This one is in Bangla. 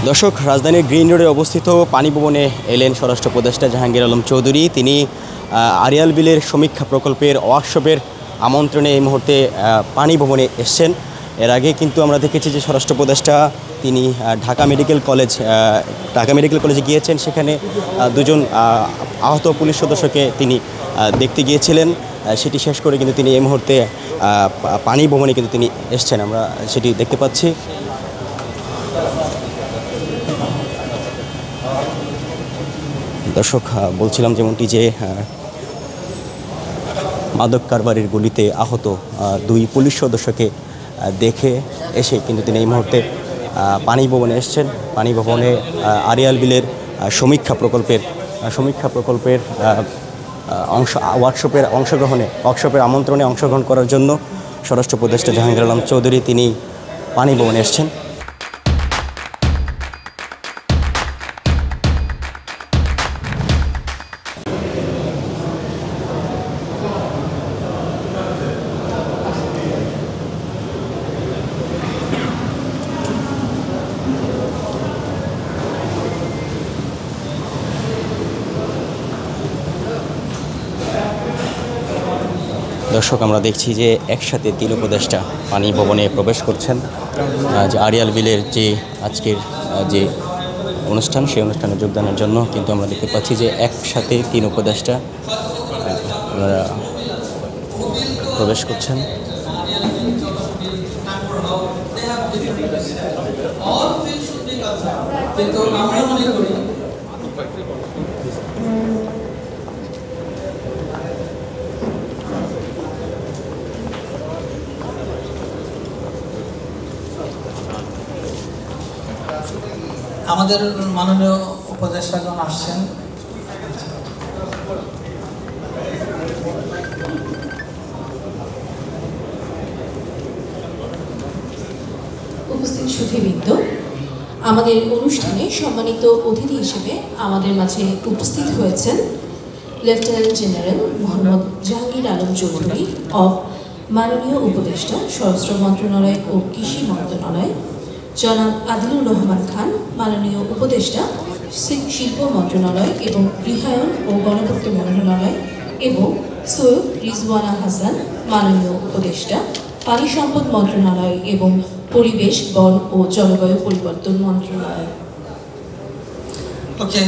দর্শক, রাজধানীর গ্রিন রোডে অবস্থিত পানি ভবনে এলেন স্বরাষ্ট্র উপদেষ্টা জাহাঙ্গীর আলম চৌধুরী। তিনি আড়িয়াল বিলের সমীক্ষা প্রকল্পের ওয়ার্কশপের আমন্ত্রণে এই মুহূর্তে পানি ভবনে এসছেন। এর আগে কিন্তু আমরা দেখেছি যে স্বরাষ্ট্র উপদেষ্টা তিনি ঢাকা মেডিকেল কলেজে গিয়েছেন। সেখানে দুজন আহত পুলিশ সদস্যকে তিনি দেখতে গিয়েছিলেন। সেটি শেষ করে কিন্তু তিনি এই মুহূর্তে পানি ভবনে কিন্তু তিনি এসছেন, আমরা সেটি দেখতে পাচ্ছি। দর্শক, বলছিলাম যেমনটি যে মাদক কারবারির গুলিতে আহত দুই পুলিশ সদস্যকে দেখে এসে কিন্তু তিনি এই মুহূর্তে পানি ভবনে এসছেন। পানি ভবনে আড়িয়াল বিলের সমীক্ষা প্রকল্পের ওয়ার্কশপের আমন্ত্রণে অংশগ্রহণ করার জন্য স্বরাষ্ট্র উপদেষ্টা জাহাঙ্গীর আলম চৌধুরী তিনি পানি ভবনে এসছেন। দর্শক, আমরা দেখছি যে একসাথে তিন উপদেষ্টা পানি ভবনে প্রবেশ করছেন। যে আড়িয়াল বিলের যে আজকের যে অনুষ্ঠান, সেই অনুষ্ঠানে যোগদানের জন্য কিন্তু আমরা দেখতে পাচ্ছি যে একসাথে তিন উপদেষ্টা ওনারা প্রবেশ করছেন। আমাদের মাননীয় উপদেষ্টাগণ আসছেন। উপস্থিত সুধীবৃন্দ, আমাদের অনুষ্ঠানে সম্মানিত অতিথি হিসেবে আমাদের মাঝে উপস্থিত হয়েছেন lieutenant general Mohammad Jahangir Alam Chowdhury of মাননীয় উপদেষ্টা স্বরাষ্ট্র মন্ত্রণালয় ও কৃষি মন্ত্রণালয়, জনাব আদিলুর রহমান খান মাননীয় উপদেষ্টা শিল্প মন্ত্রণালয় এবং গৃহায়ন ও গণপূর্ত মন্ত্রণালয়, এবং সৈয়দ রিজওয়ানা হাসান মাননীয় উপদেষ্টা পানি সম্পদ মন্ত্রণালয় এবং পরিবেশ, বন ও জলবায়ু পরিবর্তন মন্ত্রণালয়। ওকে,